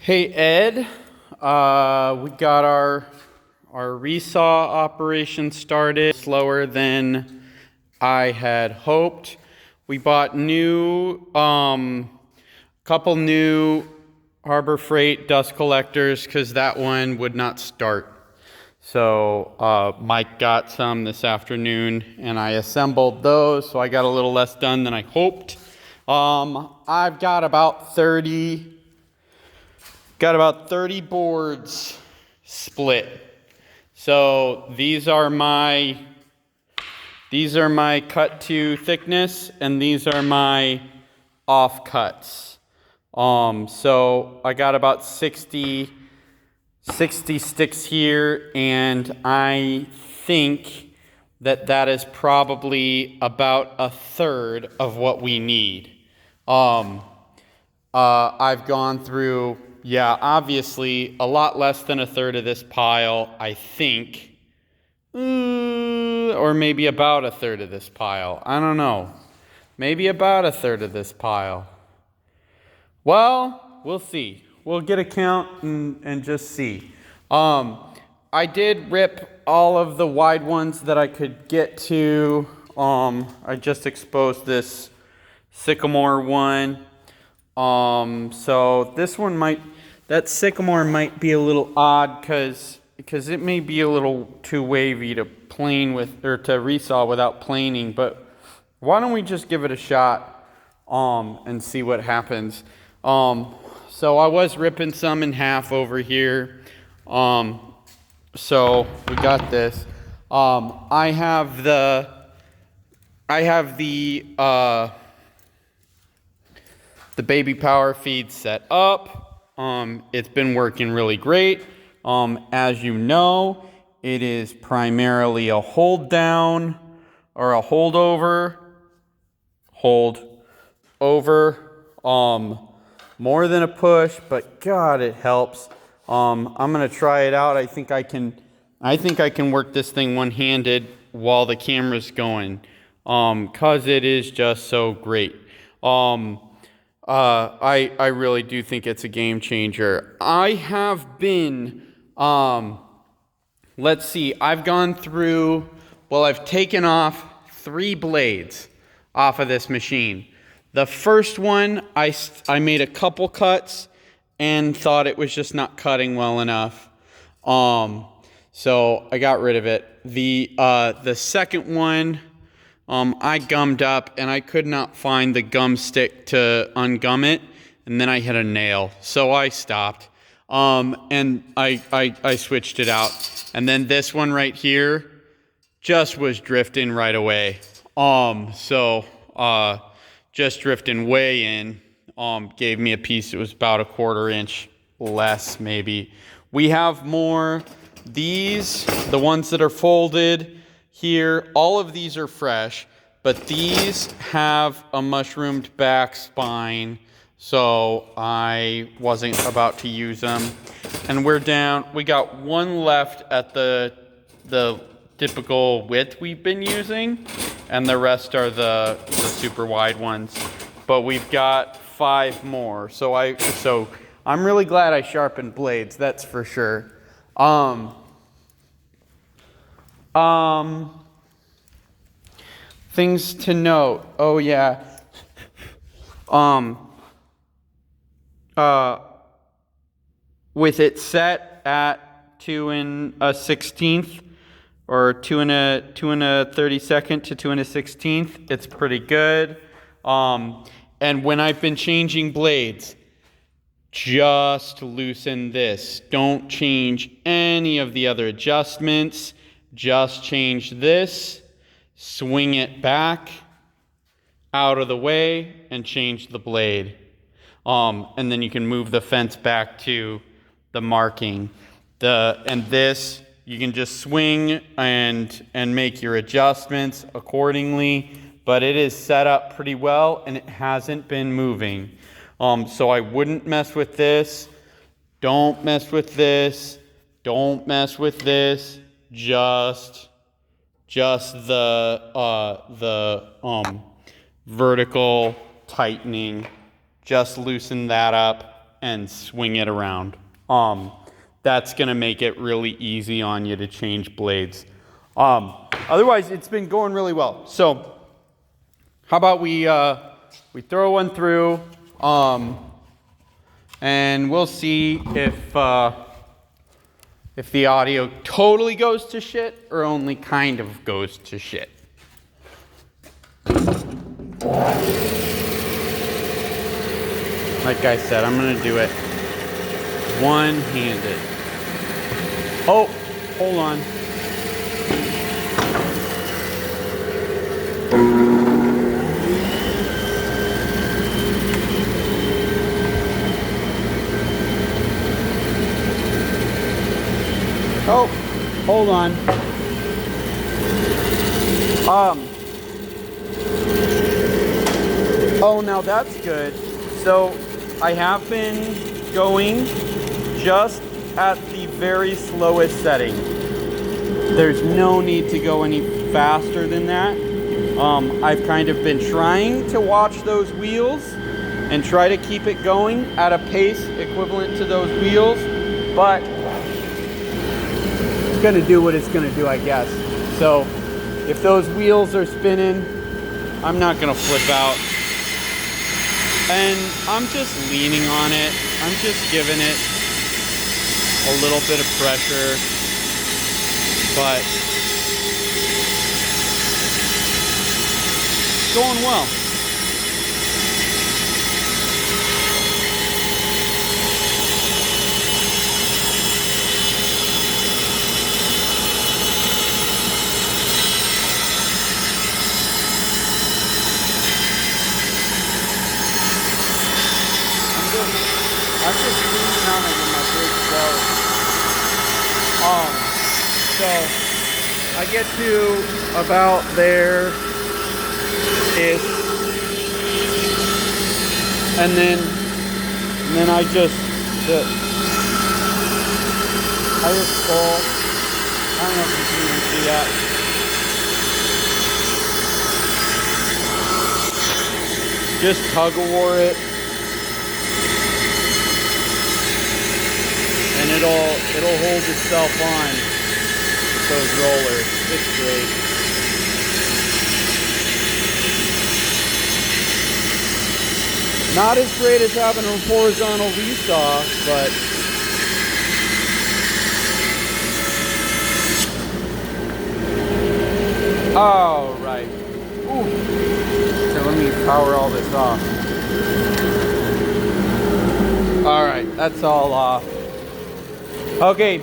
Hey Ed, we got our resaw operation started slower than I had hoped. We bought couple new Harbor Freight dust collectors because that one would not start. So Mike got some this afternoon and I assembled those, so I got a little less done than I hoped. I've got about 30 boards split. So these are my cut to thickness and these are my offcuts. So I got about 60 sticks here, and I think that is probably about a third of what we need. I've gone through, obviously a lot less than a third of this pile, I think. Or maybe about a third of this pile. I don't know. Maybe about a third of this pile. Well, we'll see. We'll get a count and just see. I did rip all of the wide ones that I could get to. I just exposed this sycamore one. So this one that sycamore might be a little odd because it may be a little too wavy to plane with, or to resaw without planing, but why don't we just give it a shot, and see what happens. So I was ripping some in half over here. So we got this. I have the baby power feed set up. It's been working really great. As you know, it is primarily a hold down or a hold over, more than a push, but God, it helps. I'm gonna try it out. I think I can work this thing one-handed while the camera's going, cause it is just so great. I really do think it's a game changer. I have been, let's see, I've taken off 3 blades off of this machine. The first one, I made a couple cuts and thought it was just not cutting well enough. So I got rid of it. The second one, I gummed up and I could not find the gum stick to ungum it, and then I hit a nail, so I stopped. And I switched it out. And then this one right here just was drifting right away. Just drifting way in. Gave me a piece that was about a 1/4 inch less, maybe. We have more. These, the ones that are folded here, all of these are fresh, but these have a mushroomed back spine, so I wasn't about to use them. And we're down, we got one left at the typical width we've been using, and the rest are the super wide ones. But we've got 5 more, so I'm really glad I sharpened blades, that's for sure. Things to note. Oh yeah. With it set at 2 1/16, or 2 1/32 to 2 1/16, it's pretty good. And when I've been changing blades, just loosen this. Don't change any of the other adjustments. Just change this, swing it back out of the way, and change the blade. And then you can move the fence back to the marking. And this, you can just swing and make your adjustments accordingly, but it is set up pretty well and it hasn't been moving. So I wouldn't mess with this. Don't mess with this. Don't mess with this. Just the vertical tightening. Just loosen that up. and swing it around. That's going to make it really easy on you to change blades. Otherwise, it's been going really well. So how about we throw one through, and we'll see if the audio totally goes to shit or only kind of goes to shit. Like I said, I'm going to do it one-handed. Oh, hold on. Oh, hold on. Oh, now that's good. So I have been going just at the very slowest setting. There's no need to go any faster than that. I've kind of been trying to watch those wheels and try to keep it going at a pace equivalent to those wheels, but it's gonna do what it's gonna do, I guess. So if those wheels are spinning, I'm not gonna flip out. And I'm just leaning on it. I'm just giving it a little bit of pressure, but it's going well. I'm just leaning on it with my big boat. So I get to about there-ish, and then I just pull. I don't know if you can even see that. Just tug of war it. And it'll hold itself on those rollers. It's great. Not as great as having a horizontal resaw, but oh right. Ooh. So let me power all this off. All right, that's all off. Okay,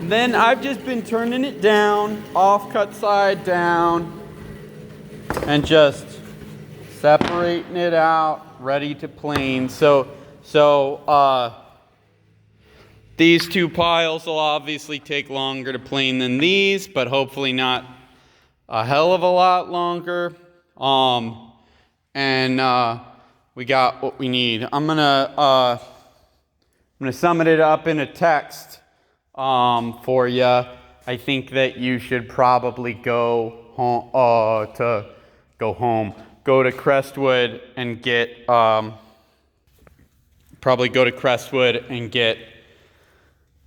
then I've just been turning it down, off-cut side down, and just separating it out, ready to plane. So these two piles will obviously take longer to plane than these, but hopefully not a hell of a lot longer. And we got what we need. I'm gonna sum it up in a text for you. I think that you should probably go to Crestwood and get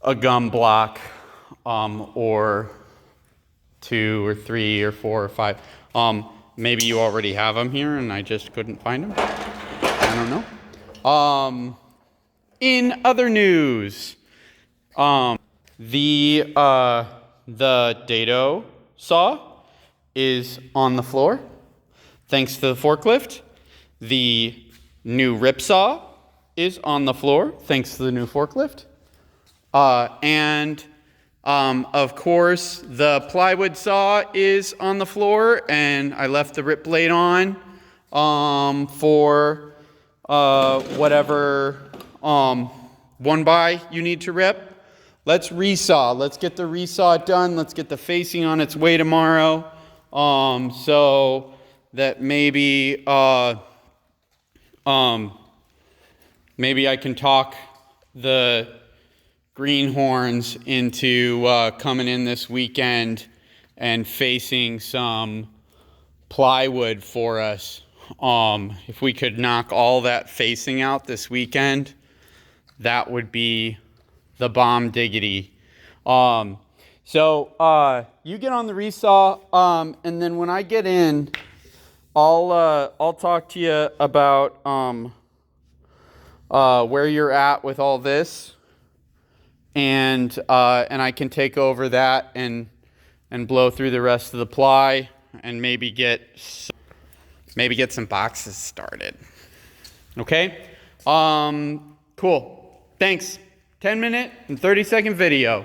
a gum block, or 2 or 3 or 4 or 5. Maybe you already have them here and I just couldn't find them. I don't know. In other news, the dado saw is on the floor, thanks to the forklift. The new rip saw is on the floor, thanks to the new forklift. And of course, the plywood saw is on the floor, and I left the rip blade on for whatever 1x you need to rip. Let's resaw. Let's get the resaw done. Let's get the facing on its way tomorrow, so that maybe maybe I can talk the greenhorns into coming in this weekend and facing some plywood for us. If we could knock all that facing out this weekend, that would be the bomb diggity. So you get on the resaw, and then when I get in, I'll talk to you about where you're at with all this, and I can take over that and blow through the rest of the ply and maybe get some boxes started. Okay? Cool. Thanks. 10-minute and 30-second video.